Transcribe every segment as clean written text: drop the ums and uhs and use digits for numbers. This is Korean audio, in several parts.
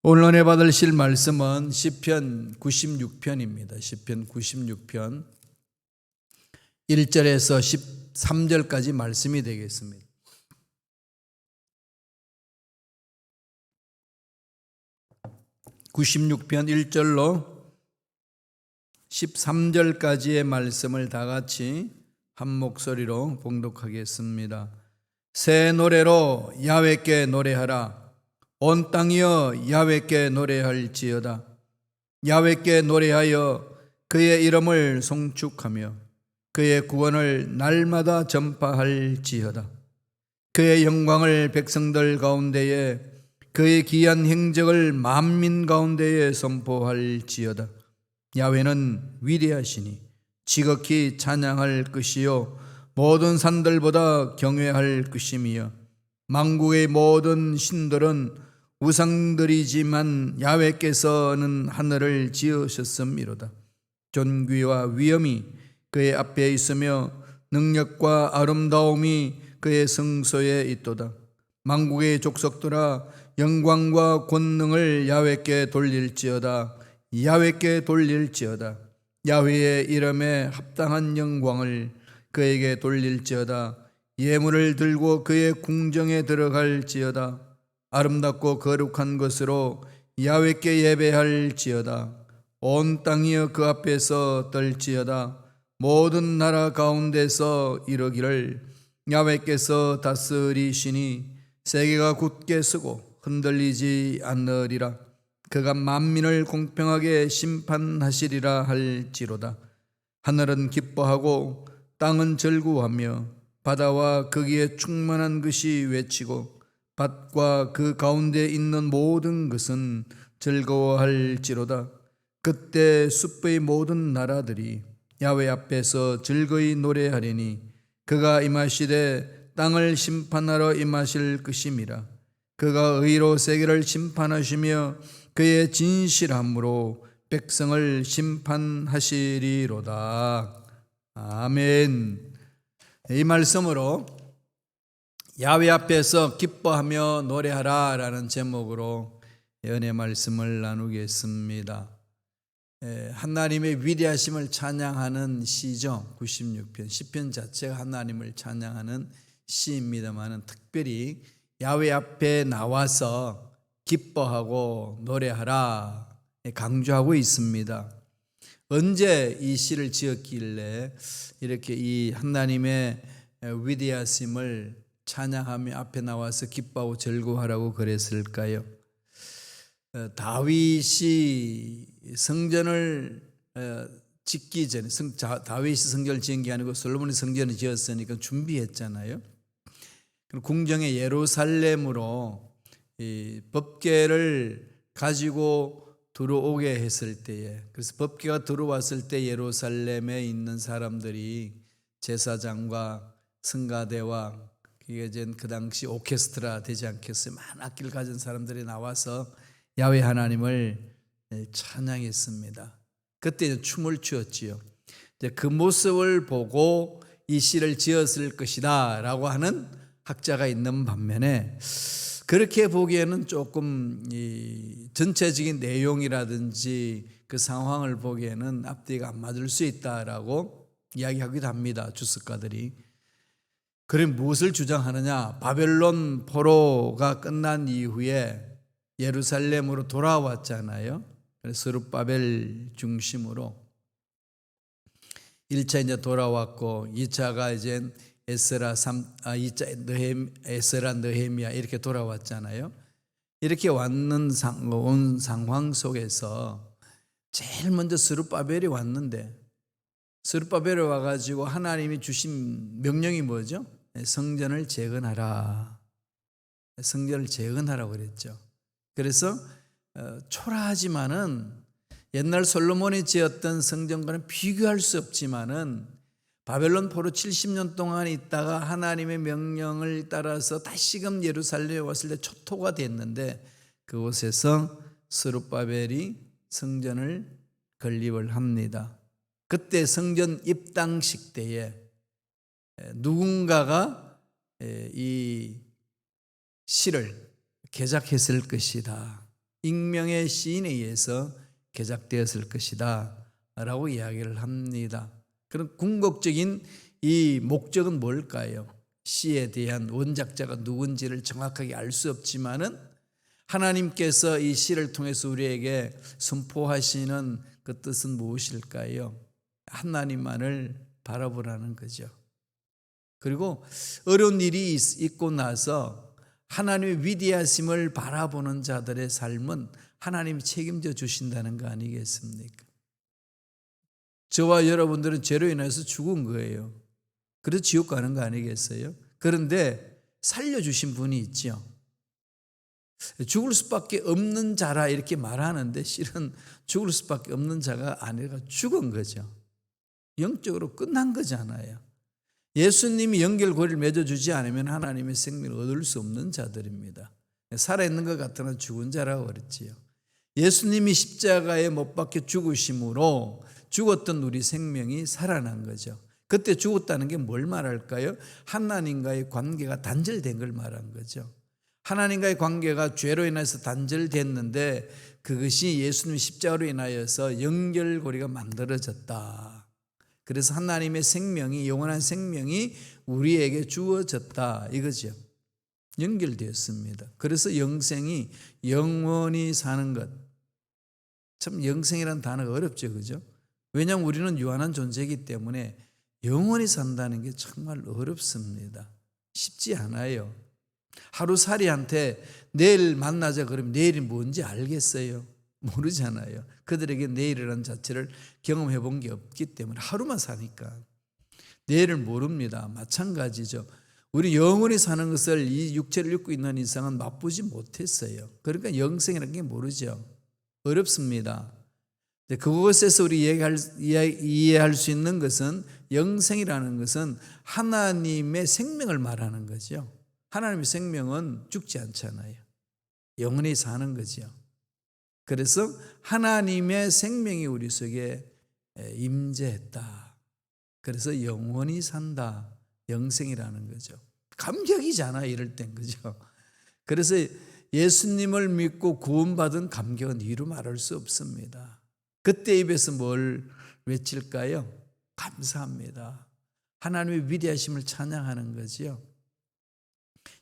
오늘 은혜 받으실 말씀은 시편 96편입니다. 시편 96편 1절에서 13절까지 말씀이 되겠습니다. (96편) 1절로 13절까지의 말씀을 다 같이 한 목소리로 봉독하겠습니다. 새 노래로 야훼께 노래하라. 온 땅이여 야훼께 노래할지어다. 야훼께 노래하여 그의 이름을 송축하며 그의 구원을 날마다 전파할지어다. 그의 영광을 백성들 가운데에, 그의 기이한 행적을 만민 가운데에 선포할지어다. 야훼는 위대하시니 지극히 찬양할 것이요 모든 산들보다 경외할 것이며, 만국의 모든 신들은 우상들이지만 야훼께서는 하늘을 지으셨음이로다. 존귀와 위엄이 그의 앞에 있으며 능력과 아름다움이 그의 성소에 있도다. 만국의 족속들아 영광과 권능을 야훼께 돌릴지어다. 야훼께 돌릴지어다. 야훼의 이름에 합당한 영광을 그에게 돌릴지어다. 예물을 들고 그의 궁정에 들어갈지어다. 아름답고 거룩한 것으로 야훼께 예배할지어다. 온 땅이여 그 앞에서 떨지어다. 모든 나라 가운데서 이르기를 야훼께서 다스리시니 세계가 굳게 서고 흔들리지 않으리라. 그가 만민을 공평하게 심판하시리라 할지로다. 하늘은 기뻐하고 땅은 절구하며 바다와 거기에 충만한 것이 외치고 밭과 그 가운데 있는 모든 것은 즐거워할지로다. 그때 숲의 모든 나라들이 야훼 앞에서 즐거이 노래하리니 그가 임하시되 땅을 심판하러 임하실 것임이라. 그가 의로 세계를 심판하시며 그의 진실함으로 백성을 심판하시리로다. 아멘. 이 말씀으로 야훼 앞에서 기뻐하며 노래하라 라는 제목으로 은혜 말씀을 나누겠습니다. 하나님의 위대하심을 찬양하는 시죠. 96편 시편 자체가 하나님을 찬양하는 시입니다만, 특별히 야훼 앞에 나와서 기뻐하고 노래하라 강조하고 있습니다. 언제 이 시를 지었길래 이렇게 이 하나님의 위대하심을 찬양하며 앞에 나와서 기뻐하고 즐거워하라고 그랬을까요? 다윗이 성전을 짓기 전에, 다윗이 성전을 지은 게 아니고 솔로몬이 성전을 지었으니까 준비했잖아요. 궁정의 예루살렘으로 이 법궤를 가지고 들어오게 했을 때에, 그래서 법궤가 들어왔을 때 예루살렘에 있는 사람들이 제사장과 성가대와, 그게 이제 그 당시 오케스트라 되지 않겠어요? 많은 악기를 가진 사람들이 나와서 야훼 하나님을 찬양했습니다. 그때 춤을 추었지요. 그 모습을 보고 이 시를 지었을 것이다 라고 하는 학자가 있는 반면에, 그렇게 보기에는 조금 이 전체적인 내용이라든지 그 상황을 보기에는 앞뒤가 안 맞을 수 있다라고 이야기하기도 합니다, 주석가들이. 그럼 무엇을 주장하느냐? 바벨론 포로가 끝난 이후에 예루살렘으로 돌아왔잖아요. 그래서 스룹바벨 중심으로 1차 이제 돌아왔고, 2차가 이제 에스라, 2차 에스라, 느헤미야 이렇게 돌아왔잖아요. 이렇게 온 상황 속에서 제일 먼저 스룹바벨이 왔는데, 스룹바벨이 와가지고 하나님이 주신 명령이 뭐죠? 성전을 재건하라. 성전을 재건하라고 그랬죠. 그래서 초라하지만은 옛날 솔로몬이 지었던 성전과는 비교할 수 없지만은, 바벨론 포로 70년 동안 있다가 하나님의 명령을 따라서 다시금 예루살렘에 왔을 때 초토가 됐는데, 그곳에서 스룹바벨이 성전을 건립을 합니다. 그때 성전 입당식 때에 누군가가 이 시를 개작했을 것이다. 익명의 시인에 의해서 개작되었을 것이다 라고 이야기를 합니다. 그런 궁극적인 이 목적은 뭘까요? 시에 대한 원작자가 누군지를 정확하게 알 수 없지만은 하나님께서 이 시를 통해서 우리에게 선포하시는 그 뜻은 무엇일까요? 하나님만을 바라보라는 거죠. 그리고 어려운 일이 있고 나서 하나님의 위대하심을 바라보는 자들의 삶은 하나님이 책임져 주신다는 거 아니겠습니까? 저와 여러분들은 죄로 인해서 죽은 거예요. 그래서 지옥 가는 거 아니겠어요? 그런데 살려주신 분이 있죠. 죽을 수밖에 없는 자라 이렇게 말하는데 실은 죽을 수밖에 없는 자가 아니라 죽은 거죠. 영적으로 끝난 거잖아요. 예수님이 연결고리를 맺어주지 않으면 하나님의 생명을 얻을 수 없는 자들입니다. 살아있는 것 같으나 죽은 자라고 그랬지요. 예수님이 십자가에 못 박혀 죽으심으로 죽었던 우리 생명이 살아난 거죠. 그때 죽었다는 게 뭘 말할까요? 하나님과의 관계가 단절된 걸 말한 거죠. 하나님과의 관계가 죄로 인해서 단절됐는데 그것이 예수님 십자가로 인하여서 연결고리가 만들어졌다. 그래서 하나님의 생명이, 영원한 생명이 우리에게 주어졌다 이거죠. 연결되었습니다. 그래서 영생이 영원히 사는 것. 참 영생이라는 단어가 어렵죠, 그죠? 왜냐하면 우리는 유한한 존재이기 때문에 영원히 산다는 게 정말 어렵습니다. 쉽지 않아요. 하루살이한테 내일 만나자 그러면 내일이 뭔지 알겠어요? 모르잖아요. 그들에게 내일이라는 자체를 경험해 본 게 없기 때문에 하루만 사니까 내일을 모릅니다. 마찬가지죠. 우리 영원히 사는 것을 이 육체를 입고 있는 이상은 맛보지 못했어요. 그러니까 영생이라는 게 모르죠. 어렵습니다. 그것에서 우리 이해할 수 있는 것은 영생이라는 것은 하나님의 생명을 말하는 거죠. 하나님의 생명은 죽지 않잖아요. 영원히 사는 거죠. 그래서 하나님의 생명이 우리 속에 임재했다. 그래서 영원히 산다. 영생이라는 거죠. 감격이잖아 이럴 땐, 그죠? 그래서 예수님을 믿고 구원받은 감격은 이루 말할 수 없습니다. 그때 입에서 뭘 외칠까요? 감사합니다. 하나님의 위대하심을 찬양하는 거지요.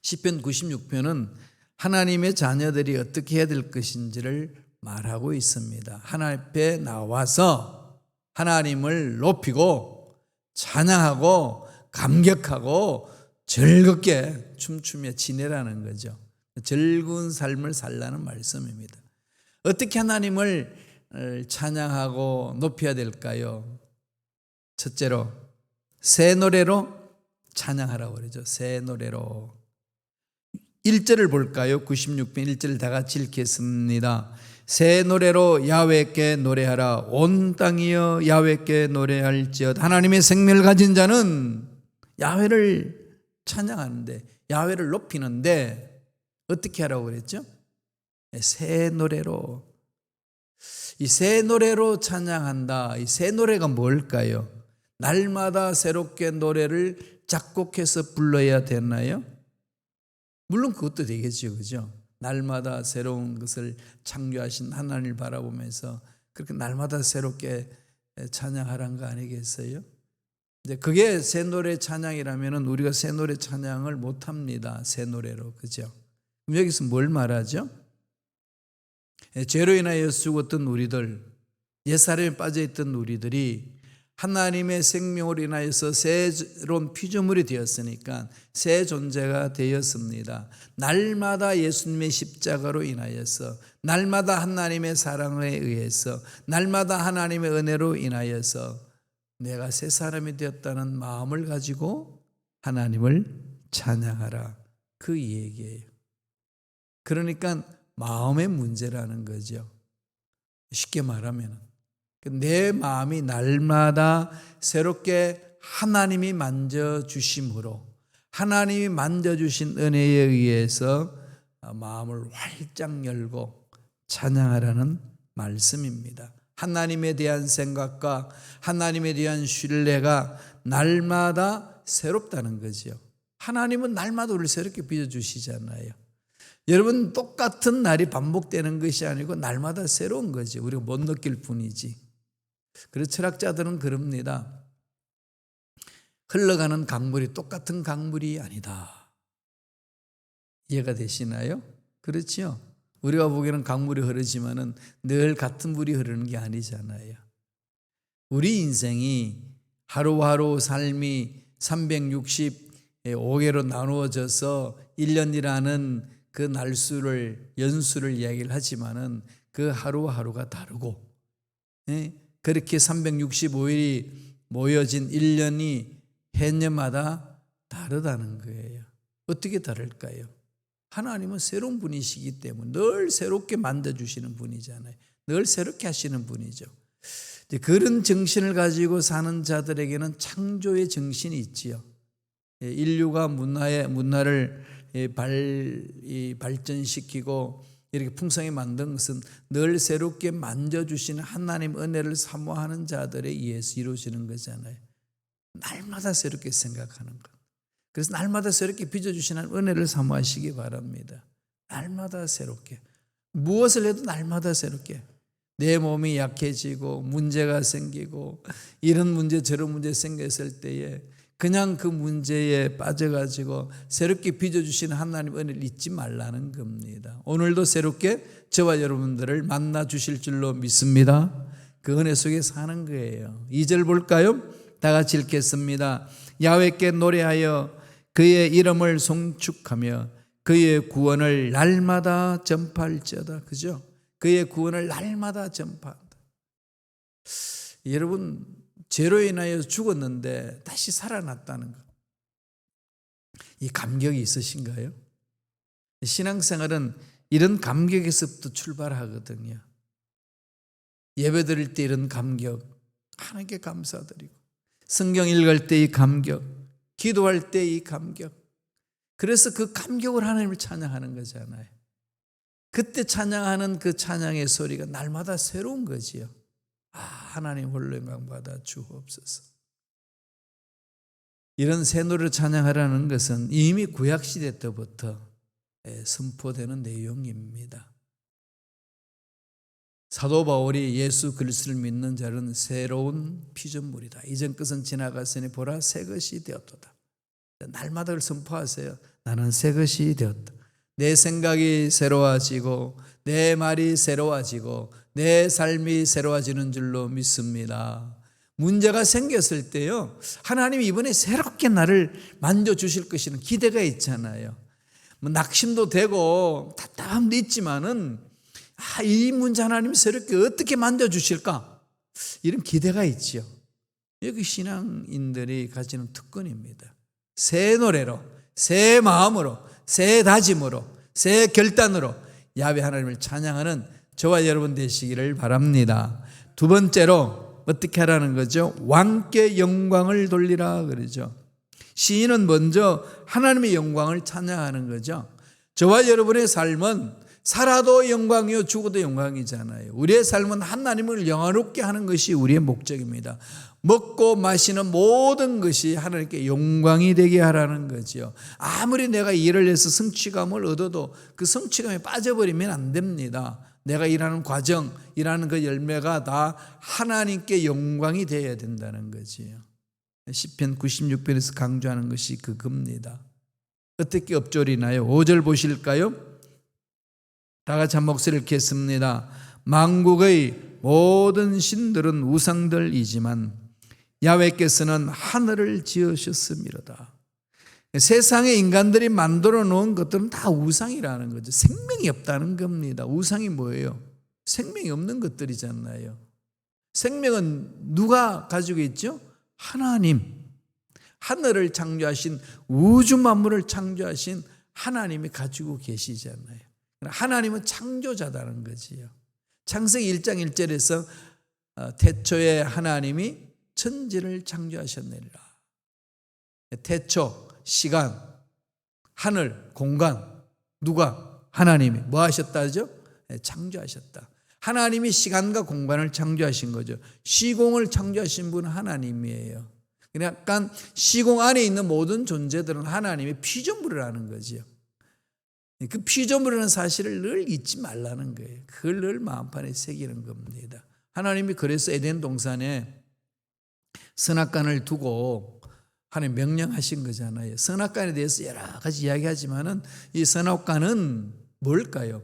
시편 96편은 하나님의 자녀들이 어떻게 해야 될 것인지를 말하고 있습니다. 하나님 앞에 나와서 하나님을 높이고 찬양하고 감격하고 즐겁게 춤추며 지내라는 거죠. 즐거운 삶을 살라는 말씀입니다. 어떻게 하나님을 찬양하고 높여야 될까요? 첫째로 새 노래로 찬양하라고 그러죠. 새 노래로. 1절을 볼까요? 96편 1절 다 같이 읽겠습니다. 새 노래로 야훼께 노래하라. 온 땅이여 야훼께 노래할지어다. 하나님의 생명을 가진 자는 야훼를 찬양하는데, 야훼를 높이는데 어떻게 하라고 그랬죠? 새 노래로. 이 새 노래로 찬양한다. 이 새 노래가 뭘까요? 날마다 새롭게 노래를 작곡해서 불러야 되나요? 물론 그것도 되겠죠, 그죠? 날마다 새로운 것을 창조하신 하나님을 바라보면서 그렇게 날마다 새롭게 찬양하라는 거 아니겠어요? 이제 그게 새 노래 찬양이라면 우리가 새 노래 찬양을 못 합니다. 새 노래로, 그죠? 그럼 여기서 뭘 말하죠? 죄로 인하여 죽었던 우리들, 옛사람에 빠져있던 우리들이 하나님의 생명으로 인하여서 새로운 피조물이 되었으니까 새 존재가 되었습니다. 날마다 예수님의 십자가로 인하여서, 날마다 하나님의 사랑에 의해서, 날마다 하나님의 은혜로 인하여서 내가 새 사람이 되었다는 마음을 가지고 하나님을 찬양하라. 그 얘기예요. 그러니까 마음의 문제라는 거죠. 쉽게 말하면 내 마음이 날마다 새롭게 하나님이 만져주심으로, 하나님이 만져주신 은혜에 의해서 마음을 활짝 열고 찬양하라는 말씀입니다. 하나님에 대한 생각과 하나님에 대한 신뢰가 날마다 새롭다는 거죠. 하나님은 날마다 우리를 새롭게 빚어주시잖아요. 여러분, 똑같은 날이 반복되는 것이 아니고 날마다 새로운 거지. 우리가 못 느낄 뿐이지. 그래서 철학자들은 그럽니다. 흘러가는 강물이 똑같은 강물이 아니다. 이해가 되시나요? 그렇죠? 우리가 보기에는 강물이 흐르지만은 늘 같은 물이 흐르는 게 아니잖아요. 우리 인생이 하루하루 삶이 365개로 나누어져서 1년이라는 그 날수를, 연수를 이야기를 하지만은 그 하루하루가 다르고, 그렇게 365일이 모여진 1년이 해년마다 다르다는 거예요. 어떻게 다를까요? 하나님은 새로운 분이시기 때문에 늘 새롭게 만들어주시는 분이잖아요. 늘 새롭게 하시는 분이죠. 그런 정신을 가지고 사는 자들에게는 창조의 정신이 있지요. 인류가 문화를 발전시키고 이렇게 풍성히 만든 것은 늘 새롭게 만져주시는 하나님 은혜를 사모하는 자들에 의해서 이루어지는 거잖아요. 날마다 새롭게 생각하는 것. 그래서 날마다 새롭게 빚어주시는 은혜를 사모하시기 바랍니다. 날마다 새롭게. 무엇을 해도 날마다 새롭게. 내 몸이 약해지고 문제가 생기고 이런 문제 저런 문제 생겼을 때에 그냥 그 문제에 빠져가지고 새롭게 빚어주시는 하나님 은혜를 잊지 말라는 겁니다. 오늘도 새롭게 저와 여러분들을 만나 주실 줄로 믿습니다. 그 은혜 속에 사는 거예요. 2절 볼까요? 다 같이 읽겠습니다. 야훼께 노래하여 그의 이름을 송축하며 그의 구원을 날마다 전파할지어다. 그죠? 그의 구원을 날마다 전파한다. 여러분, 죄로 인하여 죽었는데 다시 살아났다는 것, 이 감격이 있으신가요? 신앙생활은 이런 감격에서부터 출발하거든요. 예배 드릴 때 이런 감격, 하나님께 감사드리고, 성경 읽을 때 이 감격, 기도할 때 이 감격. 그래서 그 감격을 하나님을 찬양하는 거잖아요. 그때 찬양하는 그 찬양의 소리가 날마다 새로운 거지요. 하나님 홀로 영광 받아 주옵소서. 이런 새 노래를 찬양하라는 것은 이미 구약시대 때부터 선포되는 내용입니다. 사도 바울이 예수 그리스도를 믿는 자는 새로운 피조물이다. 이전 것은 지나갔으니 보라 새 것이 되었도다. 날마다 그걸 선포하세요. 나는 새 것이 되었다. 내 생각이 새로워지고 내 말이 새로워지고 내 삶이 새로워지는 줄로 믿습니다. 문제가 생겼을 때요, 하나님이 이번에 새롭게 나를 만져주실 것이라는 기대가 있잖아요. 낙심도 되고 답답함도 있지만은 이 문제 하나님이 새롭게 어떻게 만져주실까? 이런 기대가 있죠. 여기 신앙인들이 가지는 특권입니다. 새 노래로, 새 마음으로, 새 다짐으로, 새 결단으로 야훼 하나님을 찬양하는 저와 여러분 되시기를 바랍니다. 두 번째로 어떻게 하라는 거죠? 왕께 영광을 돌리라 그러죠. 시인은 먼저 하나님의 영광을 찬양하는 거죠. 저와 여러분의 삶은 살아도 영광이요 죽어도 영광이잖아요. 우리의 삶은 하나님을 영화롭게 하는 것이 우리의 목적입니다. 먹고 마시는 모든 것이 하나님께 영광이 되게 하라는 거죠. 아무리 내가 일을 해서 성취감을 얻어도 그 성취감에 빠져버리면 안 됩니다. 내가 일하는 과정, 일하는 그 열매가 다 하나님께 영광이 되어야 된다는 거지요. 시편 96편에서 강조하는 것이 그겁니다. 어떻게 엎조리나요? 5절 보실까요? 다 같이 한 목소리를 읽겠습니다. 만국의 모든 신들은 우상들이지만 야훼께서는 하늘을 지으셨음이로다. 세상에 인간들이 만들어 놓은 것들은 다 우상이라는 거죠. 생명이 없다는 겁니다. 우상이 뭐예요? 생명이 없는 것들이잖아요. 생명은 누가 가지고 있죠? 하나님. 하늘을 창조하신, 우주 만물을 창조하신 하나님이 가지고 계시잖아요. 하나님은 창조자다는 거지요. 창세기 1장 1절에서 태초에 하나님이 천지를 창조하셨느니라. 태초, 시간, 하늘, 공간, 누가? 하나님이 뭐 하셨다죠? 창조하셨다. 하나님이 시간과 공간을 창조하신 거죠. 시공을 창조하신 분은 하나님이에요. 그러니까 시공 안에 있는 모든 존재들은 하나님의 피조물이라는 거죠. 그 피조물이라는 사실을 늘 잊지 말라는 거예요. 그걸 늘 마음판에 새기는 겁니다. 하나님이 그래서 에덴 동산에 선악간을 두고 하나님 명령하신 거잖아요. 선악간에 대해서 여러 가지 이야기하지만은 이 선악간은 뭘까요?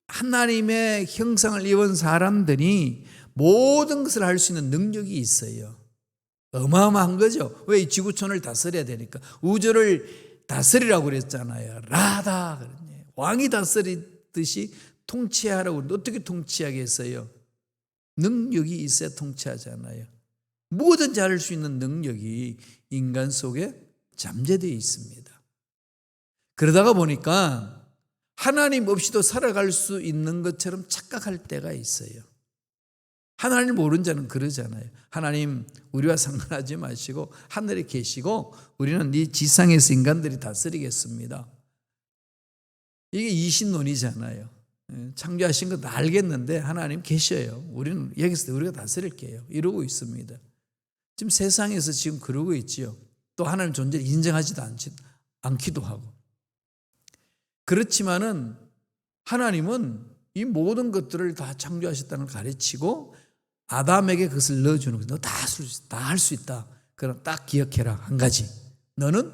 하나님의 형상을 입은 사람들이 모든 것을 할 수 있는 능력이 있어요. 어마어마한 거죠. 왜? 이 지구촌을 다스려야 되니까. 우주를 다스리라고 그랬잖아요. 라다 그랬네. 왕이 다스리듯이 통치하라고 그랬는데 어떻게 통치하겠어요? 능력이 있어야 통치하잖아요. 뭐든지 할 수 있는 능력이 인간 속에 잠재되어 있습니다. 그러다가 보니까 하나님 없이도 살아갈 수 있는 것처럼 착각할 때가 있어요. 하나님을 모르는 자는 그러잖아요. 하나님 우리와 상관하지 마시고 하늘에 계시고 우리는 이 지상에서 인간들이 다스리겠습니다. 이게 이신론이잖아요. 창조하신 거 다 알겠는데 하나님 계셔요. 우리는 여기서 우리가 다스릴게요. 이러고 있습니다. 지금 세상에서 지금 그러고 있지요. 또 하나님 존재를 인정하지도 않기도 하고. 그렇지만은 하나님은 이 모든 것들을 다 창조하셨다는 걸 가르치고 아담에게 그것을 넣어주는 거예요. 너 다 할 수 있다. 그럼 딱 기억해라. 한 가지. 너는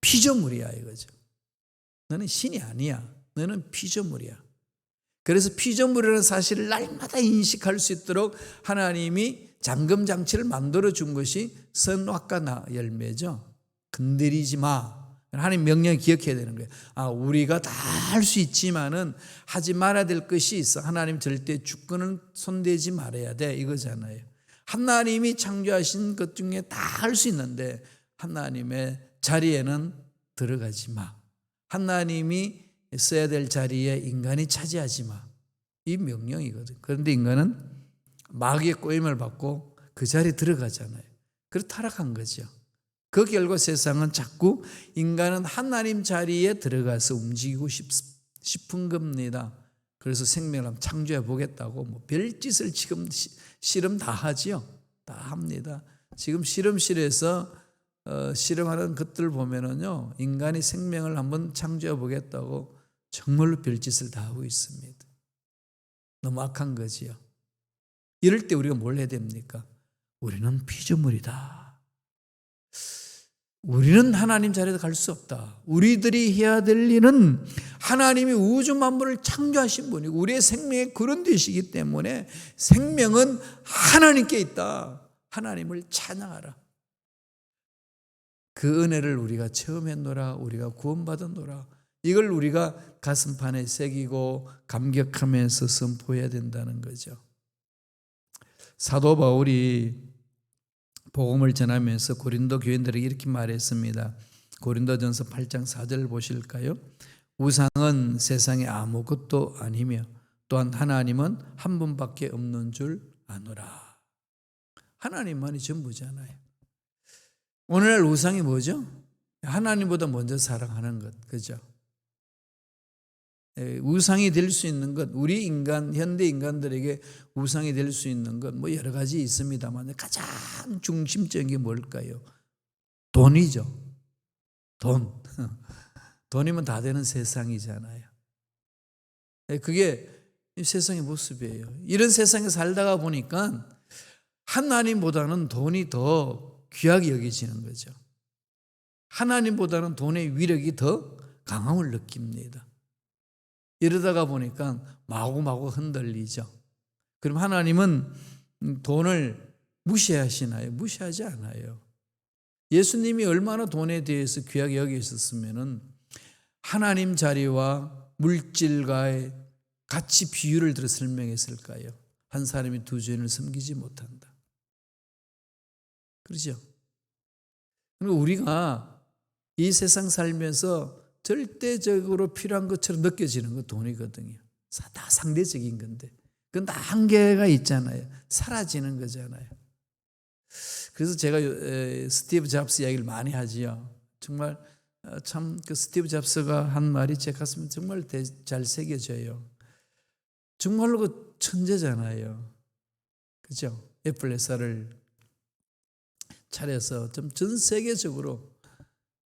피조물이야 이거죠. 너는 신이 아니야. 너는 피조물이야. 그래서 피조물이라는 사실을 날마다 인식할 수 있도록 하나님이 잠금장치를 만들어준 것이 선악과 열매죠. 건드리지 마. 하나님 명령 기억해야 되는 거예요. 우리가 다 할 수 있지만은 하지 말아야 될 것이 있어. 하나님 절대 주권은 손대지 말아야 돼. 이거잖아요. 하나님이 창조하신 것 중에 다 할 수 있는데 하나님의 자리에는 들어가지 마. 하나님이 써야 될 자리에 인간이 차지하지 마. 이 명령이거든. 그런데 인간은 마귀의 꼬임을 받고 그 자리에 들어가잖아요. 그래서 타락한 거죠. 그 결과 세상은 자꾸 인간은 하나님 자리에 들어가서 움직이고 싶은 겁니다. 그래서 생명을 한번 창조해 보겠다고 뭐 별짓을 지금 실험 다 하지요. 다 합니다. 지금 실험실에서 실험하는 것들 보면은요, 인간이 생명을 한번 창조해 보겠다고 정말로 별짓을 다 하고 있습니다. 너무 악한 거지요. 이럴 때 우리가 뭘 해야 됩니까? 우리는 피조물이다. 우리는 하나님 자리에 갈 수 없다. 우리들이 해야 될 일은 하나님이 우주 만물을 창조하신 분이고 우리의 생명의 그런 되시기 때문에 생명은 하나님께 있다. 하나님을 찬양하라. 그 은혜를 우리가 체험했노라. 우리가 구원받았노라. 이걸 우리가 가슴판에 새기고 감격하면서 선포해야 된다는 거죠. 사도 바울이 복음을 전하면서 고린도 교인들에게 이렇게 말했습니다. 고린도전서 8장 4절 보실까요? 우상은 세상에 아무것도 아니며 또한 하나님은 한 분밖에 없는 줄 아노라. 하나님만이 전부잖아요. 오늘날 우상이 뭐죠? 하나님보다 먼저 사랑하는 것, 그죠? 우상이 될 수 있는 것, 우리 인간, 현대 인간들에게 우상이 될 수 있는 것, 뭐 여러 가지 있습니다만 가장 중심적인 게 뭘까요? 돈이죠. 돈. 돈이면 다 되는 세상이잖아요. 그게 세상의 모습이에요. 이런 세상에 살다가 보니까 하나님보다는 돈이 더 귀하게 여겨지는 거죠. 하나님보다는 돈의 위력이 더 강함을 느낍니다. 이러다가 보니까 마구마구 흔들리죠. 그럼 하나님은 돈을 무시하시나요? 무시하지 않아요. 예수님이 얼마나 돈에 대해서 귀하게 여기셨으면은 하나님 자리와 물질과의 같이 비유를 들어 설명했을까요? 한 사람이 두 주인을 섬기지 못한다. 그렇죠? 우리가 이 세상 살면서 절대적으로 필요한 것처럼 느껴지는 건 돈이거든요. 다 상대적인 건데 그건 다 한계가 있잖아요. 사라지는 거잖아요. 그래서 제가 스티브 잡스 이야기를 많이 하지요. 정말 참 그 스티브 잡스가 한 말이 제 가슴에 정말 잘 새겨져요. 정말로 그 천재잖아요. 그죠? 애플 회사를 차려서 좀 전 세계적으로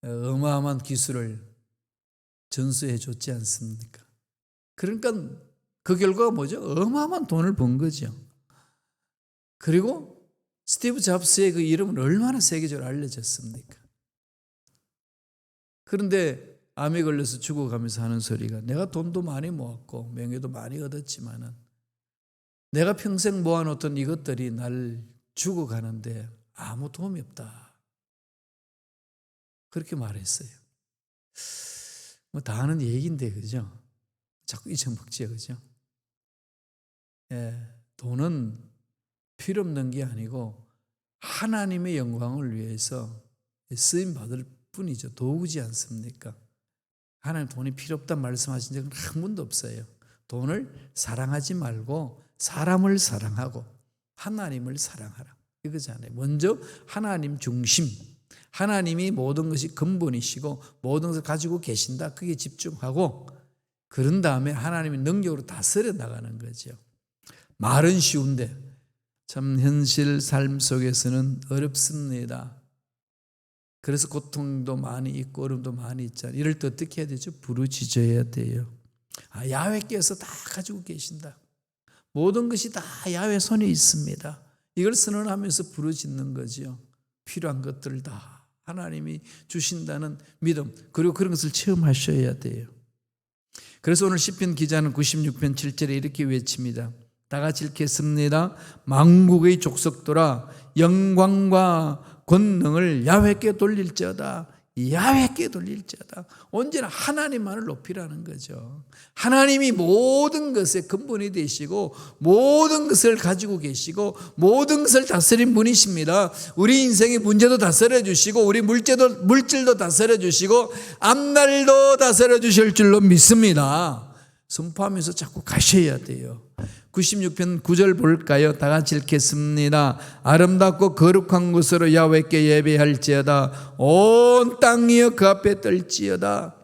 어마어마한 기술을 전수해 줬지 않습니까? 그러니까 그 결과가 뭐죠? 어마어마한 돈을 번 거죠. 그리고 스티브 잡스의 그 이름은 얼마나 세계적으로 알려졌습니까? 그런데 암에 걸려서 죽어가면서 하는 소리가, 내가 돈도 많이 모았고 명예도 많이 얻었지만은 내가 평생 모아놓던 이것들이 날 죽어가는데 아무 도움이 없다. 그렇게 말했어요. 뭐 다 아는 얘기인데, 그죠? 자꾸 잊어먹지요, 그죠? 예, 돈은 필요 없는 게 아니고 하나님의 영광을 위해서 쓰임 받을 뿐이죠. 도구지 않습니까? 하나님 돈이 필요 없다는 말씀하신 적은 한 번도 없어요. 돈을 사랑하지 말고 사람을 사랑하고 하나님을 사랑하라, 이거잖아요. 먼저 하나님 중심, 하나님이 모든 것이 근본이시고 모든 것을 가지고 계신다, 그게 집중하고, 그런 다음에 하나님의 능력으로 다스려 나가는 거죠. 말은 쉬운데 참 현실 삶 속에서는 어렵습니다. 그래서 고통도 많이 있고 어려움도 많이 있잖아요. 이럴 때 어떻게 해야 되죠? 부르짖어야 돼요. 야훼께서 다 가지고 계신다, 모든 것이 다 야훼 손에 있습니다, 이걸 선언하면서 부르짖는 거죠. 필요한 것들을 다 하나님이 주신다는 믿음, 그리고 그런 것을 체험하셔야 돼요. 그래서 오늘 시편 기자는 96편 7절에 이렇게 외칩니다. 다 같이 읽겠습니다. 만국의 족속들아, 영광과 권능을 야훼께 돌릴지어다. 야훼께 돌릴지어다. 언제나 하나님만을 높이라는 거죠. 하나님이 모든 것의 근본이 되시고 모든 것을 가지고 계시고 모든 것을 다스린 분이십니다. 우리 인생의 문제도 다스려 주시고 우리 물질도 다스려 주시고 앞날도 다스려 주실 줄로 믿습니다. 선포하면서 자꾸 가셔야 돼요. 96편 9절 볼까요? 다 같이 읽겠습니다. 아름답고 거룩한 곳으로 야훼께 예배할지어다. 온 땅이여 그 앞에 떨지어다.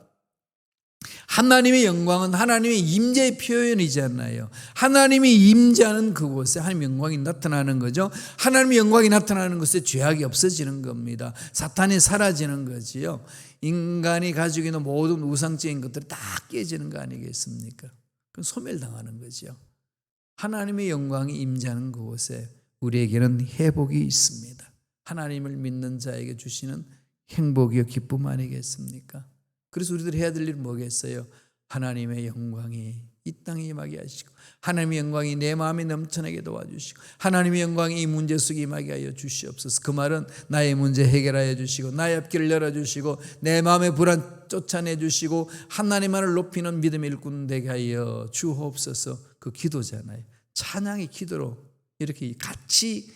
하나님의 영광은 하나님의 임재의 표현이잖아요. 하나님이 임재하는 그곳에 하나님의 영광이 나타나는 거죠. 하나님의 영광이 나타나는 곳에 죄악이 없어지는 겁니다. 사탄이 사라지는 거지요. 인간이 가지고 있는 모든 우상적인 것들이 다 깨지는 거 아니겠습니까? 그건 소멸당하는 거죠. 하나님의 영광이 임재하는 그곳에 우리에게는 회복이 있습니다. 하나님을 믿는 자에게 주시는 행복이요 기쁨 아니겠습니까? 그래서 우리들이 해야 될 일은 뭐겠어요? 하나님의 영광이 이 땅에 임하게 하시고 하나님의 영광이 내 마음에 넘쳐나게 도와주시고 하나님의 영광이 이 문제 속에 임하게 하여 주시옵소서. 그 말은 나의 문제 해결하여 주시고 나의 앞길을 열어주시고 내 마음의 불안 쫓아내 주시고 하나님만을 높이는 믿음의 일꾼 되게 하여 주옵소서. 그 기도잖아요. 찬양의 기도로 이렇게 같이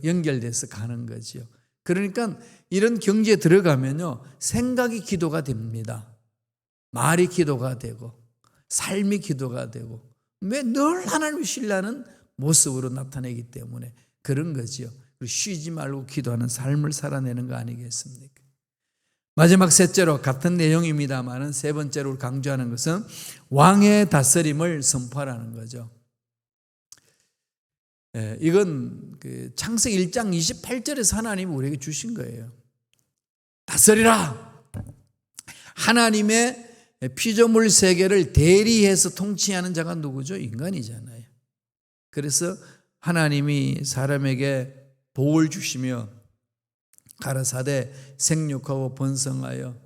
연결돼서 가는 거죠. 그러니까 이런 경지에 들어가면요, 생각이 기도가 됩니다. 말이 기도가 되고 삶이 기도가 되고 왜 늘 하나님을 신뢰하는 모습으로 나타내기 때문에 그런 거지요. 쉬지 말고 기도하는 삶을 살아내는 거 아니겠습니까? 마지막 셋째로 같은 내용입니다만 세 번째로 강조하는 것은 왕의 다스림을 선포하라는 거죠. 이건 창세기 1장 28절에서 하나님이 우리에게 주신 거예요. 다스리라. 하나님의 피조물 세계를 대리해서 통치하는 자가 누구죠? 인간이잖아요. 그래서 하나님이 사람에게 복을 주시며 가라사대 생육하고 번성하여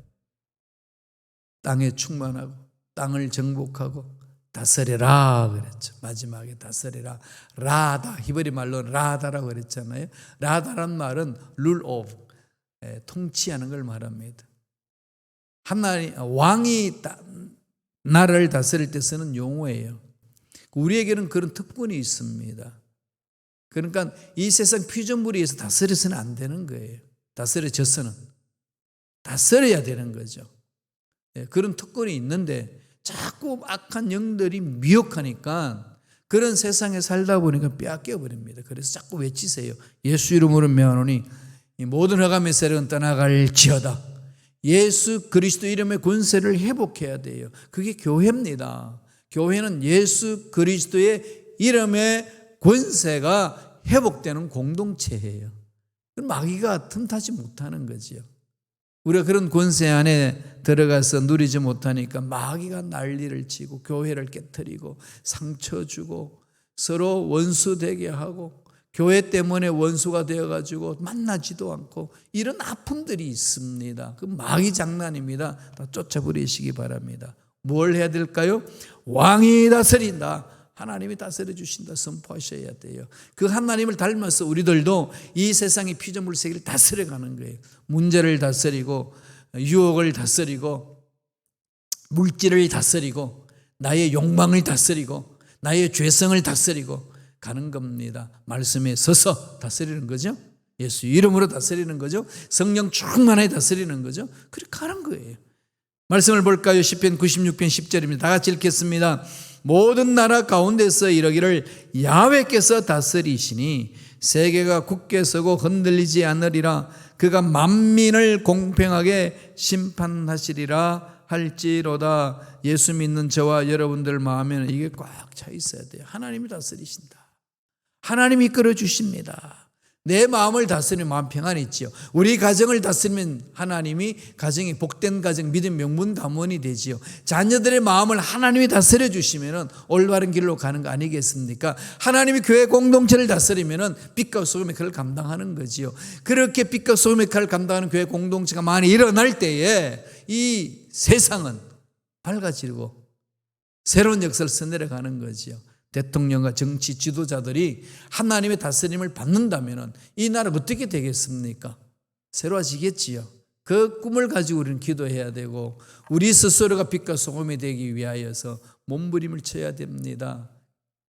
땅에 충만하고 땅을 정복하고 다스리라 그랬죠. 마지막에 다스리라. 라다, 히브리 말로 라다라고 그랬잖아요. 라다란 말은 rule of, 통치하는 걸 말합니다. 하나님, 왕이 나라를 다스릴 때 쓰는 용어예요. 우리에게는 그런 특권이 있습니다. 그러니까 이 세상 피조물에 의해서 다스려서는 안 되는 거예요. 다스려져서는 다스려야 되는 거죠. 그런 특권이 있는데 자꾸 악한 영들이 미혹하니까 그런 세상에 살다 보니까 빼앗겨 버립니다. 그래서 자꾸 외치세요. 예수 이름으로 명하노니 이 모든 허감의 세력은 떠나갈지어다. 예수 그리스도 이름의 권세를 회복해야 돼요. 그게 교회입니다. 교회는 예수 그리스도의 이름의 권세가 회복되는 공동체예요. 마귀가 틈타지 못하는 거지요. 우리가 그런 권세 안에 들어가서 누리지 못하니까 마귀가 난리를 치고 교회를 깨트리고 상처 주고 서로 원수 되게 하고 교회 때문에 원수가 되어가지고 만나지도 않고 이런 아픔들이 있습니다. 그 마귀 장난입니다. 다 쫓아버리시기 바랍니다. 뭘 해야 될까요? 왕이 다스린다. 하나님이 다스려 주신다 선포하셔야 돼요. 그 하나님을 닮아서 우리들도 이 세상의 피조물 세계를 다스려가는 거예요. 문제를 다스리고 유혹을 다스리고 물질을 다스리고 나의 욕망을 다스리고 나의 죄성을 다스리고 가는 겁니다. 말씀에 서서 다스리는 거죠. 예수 이름으로 다스리는 거죠. 성령 충만하게 다스리는 거죠. 그렇게 가는 거예요. 말씀을 볼까요? 시편 96편 10절입니다. 다 같이 읽겠습니다. 모든 나라 가운데서 이러기를 야훼께서 다스리시니 세계가 굳게 서고 흔들리지 않으리라. 그가 만민을 공평하게 심판하시리라 할지로다. 예수 믿는 저와 여러분들 마음에는 이게 꽉 차 있어야 돼요. 하나님이 다스리신다. 하나님이 이끌어 주십니다. 내 마음을 다스리면 마음 평안이 있지요. 우리 가정을 다스리면 하나님이 가정이 복된 가정, 믿음 명문 가문이 되지요. 자녀들의 마음을 하나님이 다스려 주시면 올바른 길로 가는 거 아니겠습니까? 하나님이 교회 공동체를 다스리면 빛과 소금의 칼을 감당하는 거지요. 그렇게 빛과 소금의 칼을 감당하는 교회 공동체가 많이 일어날 때에 이 세상은 밝아지고 새로운 역사를 써내려가는 거지요. 대통령과 정치 지도자들이 하나님의 다스림을 받는다면 이 나라가 어떻게 되겠습니까? 새로워지겠지요. 그 꿈을 가지고 우리는 기도해야 되고 우리 스스로가 빛과 소금이 되기 위하여서 몸부림을 쳐야 됩니다.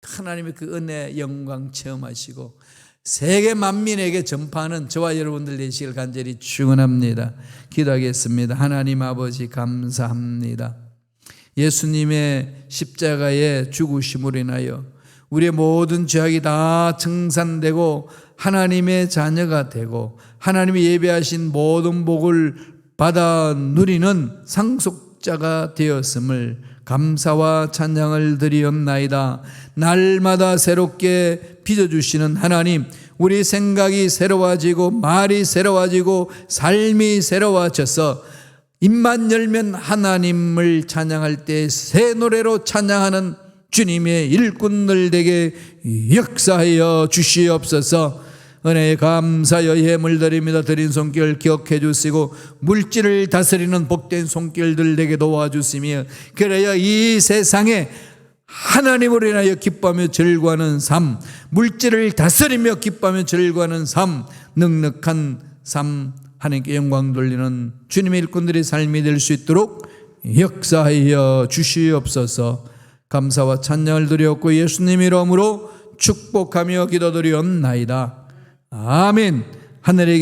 하나님의 그 은혜 영광 체험하시고 세계 만민에게 전파하는 저와 여러분들 되시길 간절히 축원합니다. 기도하겠습니다. 하나님 아버지 감사합니다. 예수님의 십자가의 죽으심으로 인하여 우리의 모든 죄악이 다 청산되고 하나님의 자녀가 되고 하나님이 예배하신 모든 복을 받아 누리는 상속자가 되었음을 감사와 찬양을 드리옵나이다. 날마다 새롭게 빚어주시는 하나님, 우리 생각이 새로워지고 말이 새로워지고 삶이 새로워져서 입만 열면 하나님을 찬양할 때 새 노래로 찬양하는 주님의 일꾼들 되게 역사하여 주시옵소서. 은혜에 감사하여 예물 드립니다. 드린 손길 기억해 주시고 물질을 다스리는 복된 손길들 되게 도와주시며 그래야 이 세상에 하나님으로 인하여 기뻐하며 즐거워하는 삶, 물질을 다스리며 기뻐하며 즐거워하는 삶, 넉넉한 삶, 하나님께 영광 돌리는 주님의 일꾼들의 삶이 될 수 있도록 역사하여 주시옵소서. 감사와 찬양을 드렸고 예수님 이름으로 축복하며 기도드리옵나이다. 아멘. 하늘에